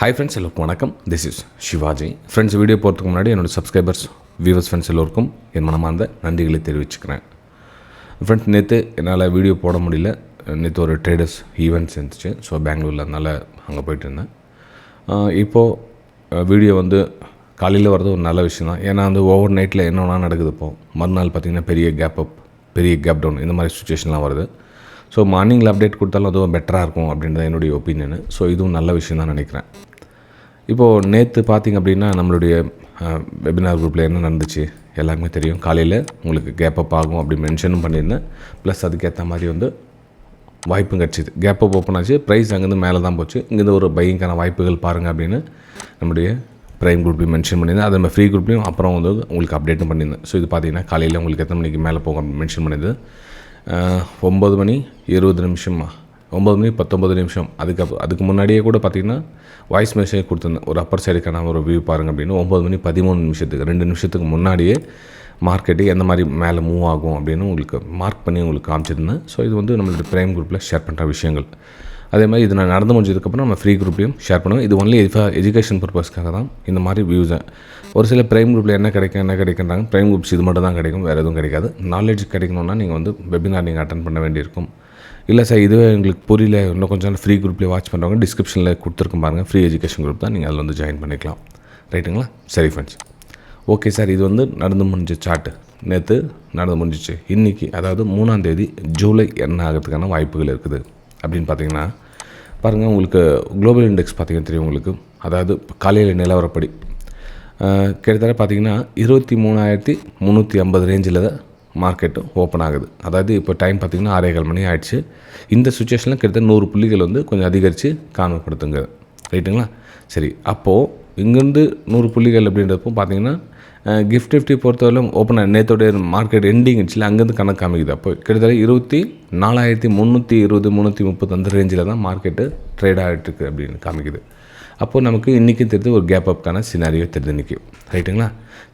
Hi friends, எல்லோருக்கும் வணக்கம். This is Shivaji. Friends, video போகிறதுக்கு முன்னாடி என்னோடய சப்ஸ்கிரைபர்ஸ், வியூவர்ஸ், ஃப்ரெண்ட்ஸ் எல்லோருக்கும் என் மனமார்ந்த நன்றிகளை தெரிவிச்சுக்கிறேன். ஃப்ரெண்ட்ஸ், நேற்று என்னால் வீடியோ போட முடியல. நேற்று ஒரு ட்ரேடர்ஸ் ஈவெண்ட்ஸ் இருந்துச்சு. ஸோ பெங்களூரில் அதனால் அங்கே போயிட்டு இருந்தேன். இப்போது வீடியோ காலையில் வர்றது ஒரு நல்ல விஷயம் தான். ஏன்னா ஓவர் நைட்டில் என்னென்னா நடக்குது. இப்போது மறுநாள் பார்த்திங்கன்னா பெரிய கேப் டவுன் இந்த மாதிரி சுச்சுவேஷன்லாம் வருது. ஸோ மார்னிங்கில் அப்டேட் கொடுத்தாலும் அதுவும் பெட்டராக இருக்கும் அப்படின்றது என்னுடைய ஒப்பீனியனு. ஸோ இதுவும் நல்ல விஷயம் தான் நினைக்கிறேன். இப்போது நேற்று பார்த்திங்க அப்படின்னா நம்மளுடைய வெபினார் குரூப்பில் என்ன நடந்துச்சு எல்லாருக்குமே தெரியும். காலையில் உங்களுக்கு கேப் அப் ஆகும் அப்படி மென்ஷனும் பண்ணியிருந்தேன். ப்ளஸ் அதுக்கேற்ற மாதிரி வாய்ப்பும் கிடச்சிது. கேப் அப் ஓப்பன் ஆச்சு. ப்ரைஸ் அங்கேருந்து மேலே தான் போச்சு. இங்கேருந்து ஒரு பையிங்கான வாய்ப்புகள் பாருங்கள் அப்படின்னு நம்மளுடைய ப்ரைம் குரூப்லையும் மென்ஷன் பண்ணியிருந்தேன். அது நம்ம ஃப்ரீ குரூப்லையும் அப்புறம் உங்களுக்கு அப்டேட்டும் பண்ணியிருந்தேன். ஸோ இது பார்த்திங்கன்னா காலையில் உங்களுக்கு எத்தனை மணிக்கு மேலே போகும் அப்படின்னு மென்ஷன் பண்ணியிருந்தது. 9 மணி 20 நிமிஷமா 9 மணி 19 நிமிஷம். அதுக்கு முன்னாடியே கூட பார்த்திங்கன்னா வாய்ஸ் மெசேஜ் கொடுத்துருந்தேன். ஒரு அப்பர் சைடுக்கான ஒரு வியூ பாருங்கள் அப்படின்னு. 9 மணி 13 நிமிஷத்துக்கு 2 நிமிஷத்துக்கு முன்னாடியே மார்க்கெட்டு எந்த மாதிரி மேலே மூவ் ஆகும் அப்படின்னு உங்களுக்கு மார்க் பண்ணி உங்களுக்கு காமிச்சிருந்தேன். ஸோ இது நம்மளுடைய ப்ரைம் குரூப்பில் ஷேர் பண்ணுற விஷயங்கள். அதே மாதிரி இது நான் நடந்து முடிஞ்சதுக்கப்புறம் நம்ம ஃப்ரீ குரூப்லையும் ஷேர் பண்ணுவேன். இது ஒன்லி எஜுகேஷன் பர்பஸ்க்காக தான் இந்த மாதிரி வியூஸை. ஒரு சில ப்ரைம் குரூப்பில் என்ன கிடைக்குன்றாங்க. ப்ரைம் குரூப்ஸ் இது மட்டும் தான் கிடைக்கும், வேறு எதுவும் கிடைக்காது. நாலேஜ் கிடைக்கணுன்னா நீங்கள் வெபினார் நீங்கள் அட்டன் பண்ண வேண்டியிருக்கும். இல்லை சார், இதுவே எங்களுக்கு புரியல, இன்னும் கொஞ்சம் ஃப்ரீ குரூப்லேயே வாட்ச் பண்ணுறவங்க டிஸ்கிரிப்ஷனில் கொடுத்துருக்கும் பாருங்கள். ஃப்ரீ எஜுகேஷன் குரூப் தான், நீங்கள் அதில் ஜாயின் பண்ணிக்கலாம். ரைட்டுங்களா? சரி ஃப்ரெண்ட்ஸ், ஓகே சார். இது நடந்து முடிஞ்ச சார்ட்டு. நேற்று நடந்து முடிஞ்சிச்சு. இன்றைக்கி அதாவது 3ஆம் தேதி ஜூலை என்ன ஆகிறதுக்கான வாய்ப்புகள் இருக்குது அப்படின்னு பார்த்தீங்கன்னா பாருங்கள். உங்களுக்கு குளோபல் இண்டெக்ஸ் பார்த்திங்கன்னா தெரியும் உங்களுக்கு. அதாவது காலையில் நிலவரப்படி கிட்டத்தட்ட பார்த்திங்கன்னா 23,350 ரேஞ்சில் தான் மார்க்கெட்டு ஓப்பன் ஆகுது. அதாவது இப்போ டைம் பார்த்திங்கன்னா 6:15 மணி ஆகிடுச்சு. இந்த சுச்சுவேஷனில் கிட்டத்தட்ட 100 புள்ளிகள் கொஞ்சம் அதிகரித்து காணப்படுத்துங்க. ரைட்டுங்களா? சரி, அப்போது இங்கேருந்து 100 புள்ளிகள் அப்படின்றப்போ பார்த்திங்கன்னா நிஃப்டி பொறுத்தவரையிலும் ஓப்பன் நேற்றோடைய மார்க்கெட் எண்டிங் இருந்துச்சு. அங்கேருந்து கணக்கு காமிக்குது. அப்போ கிட்டத்தட்ட 24,320 330 அந்த ரேஞ்சில் தான் மார்க்கெட்டு ட்ரேட் ஆகிட்டுருக்கு அப்படின்னு காமிக்குது. அப்போது நமக்கு இன்றைக்கும் தெரிஞ்சு ஒரு கேப் அப்கான சினாரியோ தெரிஞ்சு இன்றைக்கி. ரைட்டுங்களா?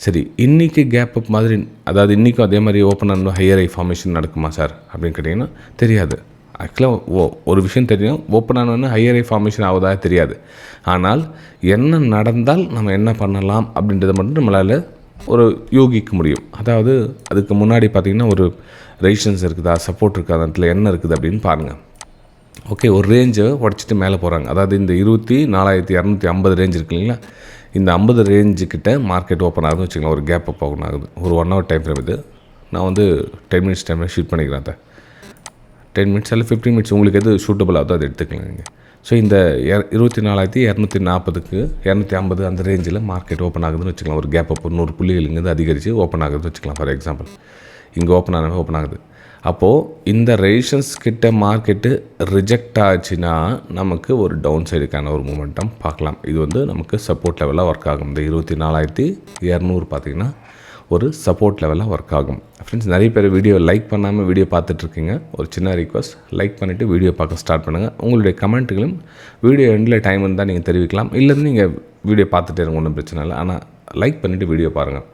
சரி, இன்றைக்கி கேப் அப் மாதிரி, அதாவது இன்றைக்கும் அதே மாதிரி ஓப்பன் ஆகணும் ஹையர் ஐ ஃபார்மேஷன் நடக்குமா சார் அப்படின்னு கேட்டிங்கன்னா தெரியாது. ஆக்சுவலாக ஒரு விஷயம் தெரியும், ஓப்பன் ஆனோன்னு ஹையர் ஐ ஃபார்மேஷன் ஆகுதா தெரியாது. ஆனால் என்ன நடந்தால் நம்ம என்ன பண்ணலாம் அப்படின்றத மட்டும் நம்மளால் ஒரு யோகிக்க முடியும். அதாவது அதுக்கு முன்னாடி பார்த்திங்கன்னா ஒரு ரெசிஸ்டன்ஸ் இருக்குதா, சப்போர்ட் இருக்கா, அந்த இடத்துல என்ன இருக்குது அப்படின்னு பாருங்கள். ஓகே, ஒரு ரேஞ்சை உடச்சிட்டு மேலே போகிறாங்க. அதாவது இந்த 24,250 ரேஞ்ச் இருக்கு இல்லைங்களா, இந்த 50 ரேஞ்சுக்கிட்ட மார்க்கெட் ஓப்பன் ஆகுதுன்னு வச்சுக்கலாம். ஒரு கேப் அப் ஓப்பன் ஆகுது. ஒரு 1 hour டைம் ஃப்ரேம் இது. நான் 10 மினிட்ஸ் டைமில் ஷூட் பண்ணிக்கிறேன். அதை 10 மினிட்ஸ் இல்லை 15 மினிட்ஸ் உங்களுக்கு எது சூட்டபுள் ஆகுதோ அதை எடுத்துக்கலாம் நீங்கள். ஸோ இந்த 24,240க்கு 250 அந்த ரேஞ்சில் மார்க்கெட் ஓப்பன் ஆகுதுன்னு வச்சுக்கலாம். ஒரு கேப் அப் 100 புள்ளிகள் இங்கேருந்து அதிகரித்து ஓப்பன் ஆகுதுன்னு வச்சுக்கலாம். ஃபார் எக்ஸாம்பிள் இங்கே ஓப்பன் ஆகுது. அப்போது இந்த ரெசிஸ்டன்ஸ் கிட்ட மார்க்கெட்டு ரிஜெக்ட் ஆச்சுன்னா நமக்கு ஒரு டவுன் சைடுக்கான ஒரு மூமெண்டம் பார்க்கலாம். இது நமக்கு சப்போர்ட் லெவலாக ஒர்க் ஆகும். இந்த 24,200 பார்த்திங்கன்னா ஒரு சப்போர்ட் லெவலாக ஒர்க் ஆகும். ஃப்ரெண்ட்ஸ், நிறைய பேர் வீடியோ லைக் பண்ணாமல் வீடியோ பார்த்துட்ருக்கீங்க. ஒரு சின்ன ரிக்வஸ்ட், லைக் பண்ணிவிட்டு வீடியோ பார்க்க ஸ்டார்ட் பண்ணுங்கள். உங்களுடைய கமெண்ட்டுகளும் வீடியோ எண்டில் டைம் இருந்தால் நீங்கள் தெரிவிக்கலாம். இல்லைன்னு நீங்கள் வீடியோ பார்த்துட்டே இருங்க, ஒன்றும் பிரச்சனை இல்லை. ஆனால் லைக் பண்ணிவிட்டு வீடியோ பாருங்கள்.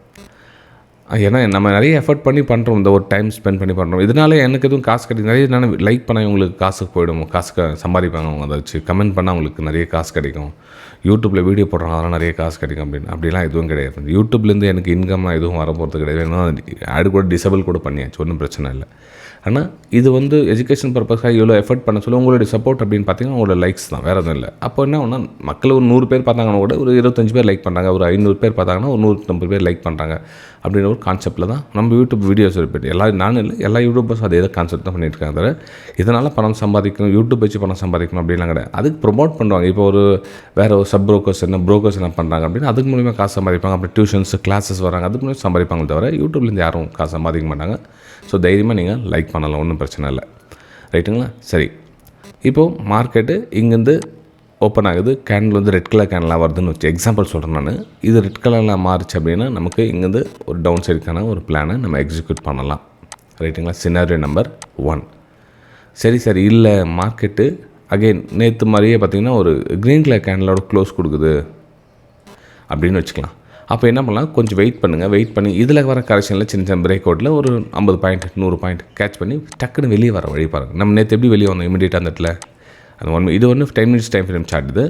ஏன்னா நம்ம நிறைய எஃபர்ட் பண்ணி பண்ணுறோம். இந்த ஒரு டைம் ஸ்பெண்ட் பண்ணி பண்ணுறோம். இதனால் எனக்கு எதுவும் காசு கிடைக்கும். நிறைய நான் லைக் பண்ணால் உங்களுக்கு காசுக்கு போயிடும். சம்பாதிப்பாங்க அவங்க. அதை வச்சு கமெண்ட் பண்ணால் அவங்களுக்கு நிறைய காசு கிடைக்கும். யூடியூப்பில் வீடியோ போடுறாங்க, அதெல்லாம் நிறைய காசு கிடைக்கும் அப்படிலாம் எதுவும் கிடையாது. யூடியூப்லேருந்து எனக்கு இன்கம்லாம் எதுவும் வர போகிறது கிடையாது. ஏன்னா ஆடு கூட டிசபிள் கூட பண்ணியாச்சு, ஒன்றும் பிரச்சனை இல்லை. ஆனால் இது எஜுகேஷன் பர்பஸ்க்காக இவ்வளோ எஃபர்ட் பண்ண சொல்ல உங்களுடைய சப்போர்ட் அப்படின்னு பார்த்தீங்கன்னா உங்களோட லைக்ஸ் தான், வேறு எதுவும் இல்லை. அப்போ என்ன ஒன்றா மக்கள் ஒரு 100 பேர் பார்த்தாங்கன்னா கூட ஒரு 25 பேர் லைக் பண்ணுறாங்க, ஒரு 500 பேர் பார்த்தாங்கன்னா ஒரு 150 பேர் லைக் பண்ணுறாங்க அப்படின்ற ஒரு கான்செப்ட்டில் தான் நம்ம யூடியூப் வீடியோஸ் இருப்பேன். நானும் இல்லை, எல்லா யூடியூபர்ஸ் அதே தான் கான்செப்ட் தான் பண்ணியிருக்காங்க. தவிர இதனால் பணம் சம்பாதிக்கணும், யூடியூப் வச்சு பணம் சம்பாதிக்கணும் அப்படின்லாம் கிடையாது. அதுக்கு ப்ரொமோட் பண்ணுவாங்க. இப்போ வேறு சப் ப்ரோக்கர்ஸ் என்ன பண்ணுறாங்க அப்படின்னா அதுக்கு மூலிமா காசு சம்பாதிப்பாங்க. அப்புறம் டியூஷன்ஸ் கிளாஸஸ் வராங்க, அதுக்கு மூலிமா சம்பாதிப்பாங்க. தவிர யூடியூப்லேருந்து யாரும் காசு சம்பாதிக்க மாட்டாங்க. ஸோ தைரியமாக நீங்கள் லைக் பண்ணலாம், ஒன்றும் பிரச்சனை இல்லை. ரைட்டுங்களா? சரி, இப்போது மார்க்கெட்டு இங்கேருந்து ஓப்பன் ஆகுது. கேண்டில் ரெட் கலர் கேண்டலாக வருதுன்னு வச்சு எக்ஸாம்பிள் சொல்கிறேன் நான். இது ரெட் கலரில் மாறிச்சு அப்படின்னா நமக்கு இங்கேருந்து ஒரு டவுன் சைடுக்கான ஒரு பிளானை நம்ம எக்ஸிக்யூட் பண்ணலாம். ரைட்டுங்களா? Scenario number 1. சரி சார், இல்லை மார்க்கெட்டு அகெயின் நேற்று மாதிரியே பார்த்திங்கன்னா ஒரு க்ரீன் கலர் கேண்டலோட க்ளோஸ் கொடுக்குது அப்படின்னு வச்சுக்கலாம். அப்போ என்ன பண்ணலாம், கொஞ்சம் வெயிட் பண்ணி இதில் வர கரெக்ஷனில் சின்ன பிரேக் அவுட்டில் ஒரு 50 பாயிண்ட் 100 பாயிண்ட் கேட்ச் பண்ணி டக்குன்னு வெளியே வர வழி பாருங்கள். நம்ம நேற்று எப்படி வெளியே வந்தோம் இமீடியட்டாக அந்த இடத்துல அந்த இது 10 மினிட்ஸ் டைம் ஃப்ரேம் சார்ட். இது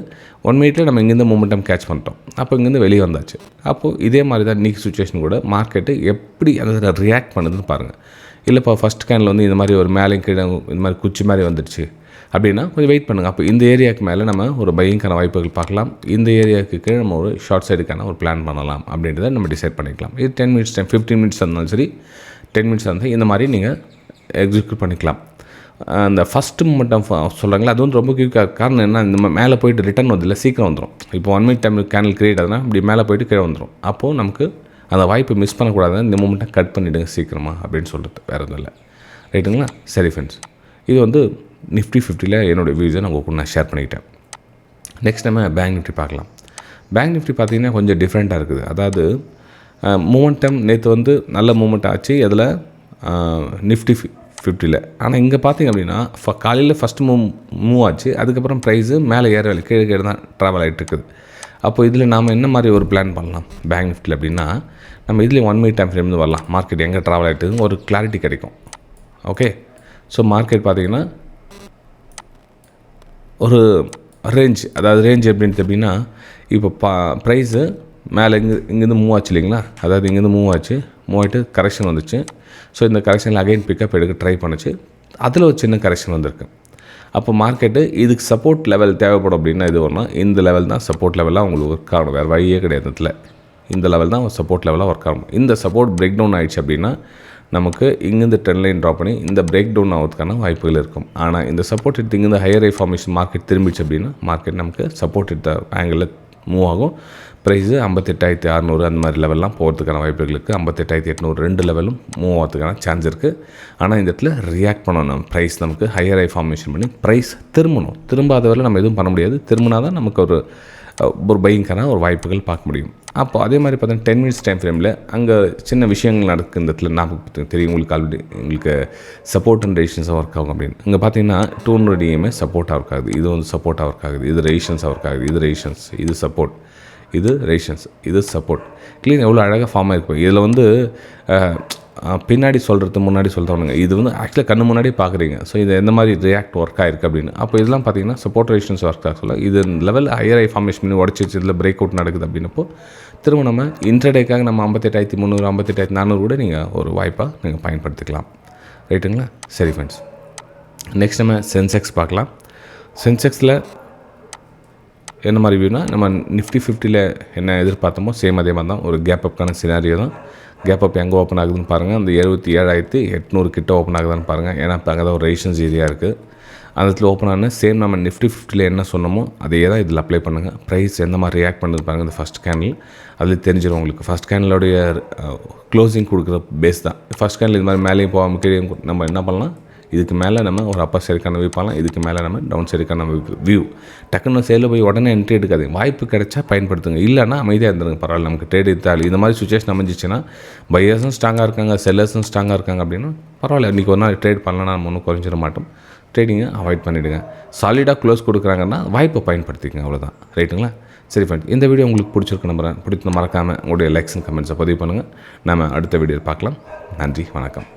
1 மினிட்டில் நம்ம இங்கேருந்து மூமெண்டம் கேட்ச் பண்ணிட்டோம். அப்போ இங்கேருந்து வெளியே வந்தாச்சு. அப்போது இதே மாதிரி தான் இன்றைக்கி சுச்சுவேஷன் கூட மார்க்கெட்டு எப்படி அதை ரியாக்ட் பண்ணுதுன்னு பாருங்கள். இல்லைப்பா ஃபஸ்ட் கேனில் வந்து இந்த மாதிரி ஒரு மேலே கீழே இந்த மாதிரி குச்சி மாதிரி வந்துடுச்சு அப்படின்னா கொஞ்சம் வெயிட் பண்ணுங்கள். அப்போ இந்த ஏரியாவுக்கு மேலே நம்ம ஒரு பையிங்கான வாய்ப்புகள் பார்க்கலாம். இந்த ஏரியாவுக்கு கீழே நம்ம ஒரு ஷார்ட் சைடுக்கான ஒரு பிளான் பண்ணலாம் அப்படின்றத நம்ம டிசைட் பண்ணிக்கலாம். இது 10 மினிட்ஸ் டைம் 15 மினிட்ஸ் இருந்தாலும் சரி 10 மினிட்ஸ் இருந்தால் இந்த மாதிரி நீங்கள் எக்ஸிக்யூட் பண்ணிக்கலாம். அந்த ஃபஸ்ட்டு மூமெண்டம் சொல்கிறாங்களா அது வந்து ரொம்ப குயிக்காக. காரணம் என்ன, இந்த மேலே போயிட்டு ரிட்டர்ன் வந்து சீக்கிரம் வந்துடும். இப்போ 1 மினிட் டைம் கேனல் கிரியேட் ஆகுதுன்னா இப்படி மேலே போயிட்டு கீழே வந்துடும். அப்போது நமக்கு அந்த வாய்ப்பை மிஸ் பண்ணக்கூடாது. இந்த மூமெண்ட்டை கட் பண்ணிவிடுங்க சீக்கிரமாக அப்படின்னு சொல்கிறது வேறு எதுவும் இல்லை. ரைட்டுங்களா? சரி ஃப்ரெண்ட்ஸ், இது வந்து நிஃப்டி 50ல் என்னோடய வியூஸை நான் உங்களுக்கு நான் ஷேர் பண்ணிக்கிட்டேன். நெக்ஸ்ட் நம்ம பேங்க் நிஃப்டி பார்க்கலாம். பேங்க் நிஃப்டி பார்த்திங்கன்னா கொஞ்சம் டிஃப்ரெண்ட்டாக இருக்குது. அதாவது மூமெண்டம் நேற்று வந்து நல்ல மூமெண்ட் ஆச்சு அதில் நிஃப்டி 50ல். ஆனால் இங்கே பார்த்திங்க அப்படின்னா காலையில் ஃபஸ்ட்டு மூவ் ஆச்சு. அதுக்கப்புறம் ப்ரைஸு மேலே ஏறவில்லை, கீழே தான் ட்ராவல் ஆகிட்டு இருக்குது. அப்போ இதில் நாம் என்ன மாதிரி ஒரு பிளான் பண்ணலாம் பேங்க் நிஃப்டியில் அப்படின்னா, நம்ம இதில் 1 மினிட் டைம் ஃப்ரேம்னு வரலாம். மார்க்கெட் எங்கே ட்ராவல் ஆகிட்டுன்னு ஒரு கிளாரிட்டி கிடைக்கும். ஓகே, ஸோ மார்க்கெட் பார்த்திங்கன்னா ஒரு ரேஞ்ச், அதாவது ரேஞ்ச் எப்படின்னா இப்போ ப்ரைஸு மேலே இங்கேருந்து மூவ் ஆச்சு இல்லைங்களா, அதாவது இங்கேருந்து மூவ் ஆகிட்டு கரெக்ஷன் வந்துச்சு. ஸோ இந்த கரெக்ஷனில் அகைன் பிக்கப் எடுக்க ட்ரை பண்ணுச்சு. அதில் ஒரு சின்ன கரெக்ஷன் வந்திருக்கு. அப்போ மார்க்கெட்டு இதுக்கு சப்போர்ட் லெவல் தேவைப்படும் அப்படின்னா இது ஒன்றா, இந்த லெவல் தான் சப்போர்ட் லெவலாக உங்களுக்கு ஒர்க் ஆகணும். வேறு வழியே கிடையாது. இதில் இந்த லெவல் தான் சப்போர்ட் லெவலாக ஒர்க் ஆகணும். இந்த சப்போர்ட் பிரேக் டவுன் ஆகிடுச்சு அப்படின்னா நமக்கு இங்கேருந்து ட்ரெண்ட் லைன் ட்ராப் பண்ணி இந்த பிரேக் டவுன் ஆகிறதுக்கான வாய்ப்புகள் இருக்கும். ஆனால் இந்த சப்போர்ட் எடுத்து இங்கேருந்து ஹையர் ஐ ஃபார்மேஷன் மார்க்கெட் திரும்பிச்சு அப்படின்னா மார்க்கெட் நமக்கு சப்போர்ட் எடுத்த ஆங்கிளில் மூவ் ஆகும். ப்ரைஸு 58,600 அந்த மாதிரி லெவல்லாம் போகிறதுக்கான வாய்ப்புகள் இருக்குது. 58,800 2 லெவலும் மூவ் ஆகிறதுக்கான சான்ஸ் இருக்குது. ஆனால் இந்த இடத்துல ரியாக்ட் பண்ணணும். ப்ரைஸ் நமக்கு ஹையர் ஐ ஃபார்மேஷன் பண்ணி ப்ரைஸ் திரும்பாத வரை நம்ம எதுவும் பண்ண முடியாது. திரும்பினா தான் நமக்கு ஒரு பையிங்கான ஒரு வாய்ப்புகள் பார்க்க முடியும். அப்போ அதே மாதிரி பார்த்தீங்கன்னா 10 மினிட்ஸ் டைம் ஃப்ரேமில் அங்கே சின்ன விஷயங்கள் நடக்குது. இந்த இடத்துல நமக்கு தெரியும், உங்களுக்கு ஆல்ரெடி உங்களுக்கு சப்போர்ட் அண்ட் ரெசிஸ்டன்ஸாக ஒர்க் ஆகும் அப்படின்னு. இங்கே பார்த்தீங்கன்னா 200 EMA சப்போர்ட்டாக ஒர்க் ஆகுது, இது வந்து சப்போர்ட்டாக ஒர்க் ஆகுது, இது ரெசிஸ்டன்ஸாக ஒர்க் ஆகுது, இது ரெசிஸ்டன்ஸ், இது சப்போர்ட், இது ரெசிஸ்டன்ஸ், இது சப்போர்ட். க்ளீன் எவ்வளோ அழகாக ஃபார்ம் ஆகிருக்கும். இதில் வந்து பின்னாடி சொல்கிறது முன்னாடி சொல்கிறவங்க இது வந்து ஆக்சுவலாக கண்ணு முன்னாடியே பார்க்குறீங்க. ஸோ இது எந்த மாதிரி ரியாக்ட் ஒர்க் ஆகிருக்கு அப்படின்னு. அப்போ இதெல்லாம் பார்த்தீங்கன்னா சப்போர்ட் ரெசிஸ்டன்ஸ் ஒர்க் ஆக சொல்ல இது லெவல் ஹையர் ஐ ஃபார்மேஷன் பண்ணி உடச்சிச்சு, இதில் பிரேக் அவுட் நடக்குது அப்படின்னப்போ திரும்ப நம்ம இன்ட்ரடேக்காக நம்ம 58,300 58,400 கூட நீங்கள் ஒரு வாய்ப்பாக நீங்கள் பயன்படுத்திக்கலாம். ரைட்டுங்களா? சரி ஃப்ரெண்ட்ஸ், நெக்ஸ்ட் நம்ம சென்செக்ஸ் பார்க்கலாம். சென்செக்ஸில் என்ன மாதிரி வியூனா நம்ம நிஃப்டி 50ல் என்ன எதிர்பார்த்தோமோ சேம் அதே மாதிரி தான் ஒரு கேப் அப்கான சினாரியோ தான். கேப் அப் எங்கே ஓப்பன் ஆகுதுன்னு பாருங்கள். அந்த 77,800 கிட்ட ஓப்பன் ஆகுதான்னு பாருங்கள். ஏன்னா இப்போ அங்கே தான் ஒரு ரெசிஸ்டன்ஸ் ஏரியா இருக்குது. அந்த இடத்துல ஓப்பன் ஆன சேம் நம்ம நிஃப்டி 50ல் என்ன சொன்னமோ அதே தான் இதில் அப்ளை பண்ணுங்கள். ப்ரைஸ் எந்த மாதிரி ரியாக்ட் பண்ணுறது பாருங்கள். இந்த ஃபஸ்ட் கேண்டில் அதில் தெரிஞ்சிடும் உங்களுக்கு. ஃபஸ்ட் கேண்டிலோடைய க்ளோசிங் கொடுக்குற பேஸ் தான். ஃபஸ்ட் கேண்டில் இது மாதிரி மேலேயும் போகாமல் கீழே நம்ம என்ன பண்ணலாம், இதுக்கு மேலே நம்ம ஒரு அப்பர் சைடுக்கான வியூ பண்ணலாம், இதுக்கு மேலே நம்ம டவுன் சைடுக்கான வியூ. டக்குன்னு சேலில் போய் உடனே என்ட்ரி எடுக்காதீங்க. வாய்ப்பு கிடைச்சா பயன்படுத்துங்க, இல்லைனா அமைதியாக இருந்துருங்க. பரவாயில்ல, நமக்கு ட்ரேட் எடுத்தால் இந்த மாதிரி சுச்சுவேஷன் அமைஞ்சிச்சுன்னா பையர்ஸும் ஸ்ட்ராங்காக இருக்காங்க, செல்லர்ஸும் ஸ்ட்ராங்காக இருக்காங்க அப்படின்னா பரவாயில்ல, இன்றைக்கி ஒரு நாள் ட்ரேட் பண்ணலாம், நம்ம ஒன்றும் குறைஞ்சிட மாட்டோம். ட்ரேடிங்கை அவாய்ட் பண்ணிவிடுங்க. சாலிடாக க்ளோஸ் கொடுக்குறாங்கன்னா வாய்ப்பை பயன்படுத்திக்கங்க, அவ்வளோதான். ரைட்டுங்களா? சரி ஃப்ரெண்ட், இந்த வீடியோ உங்களுக்கு பிடிச்சிருக்கு நம்புறேன். பிடிச்சது மறக்காமல் உங்களுடைய லைக்ஸ் அண்ட் கமெண்ட்ஸை பதிவு பண்ணுங்கள். நம்ம அடுத்த வீடியோவில் பார்க்கலாம். நன்றி, வணக்கம்.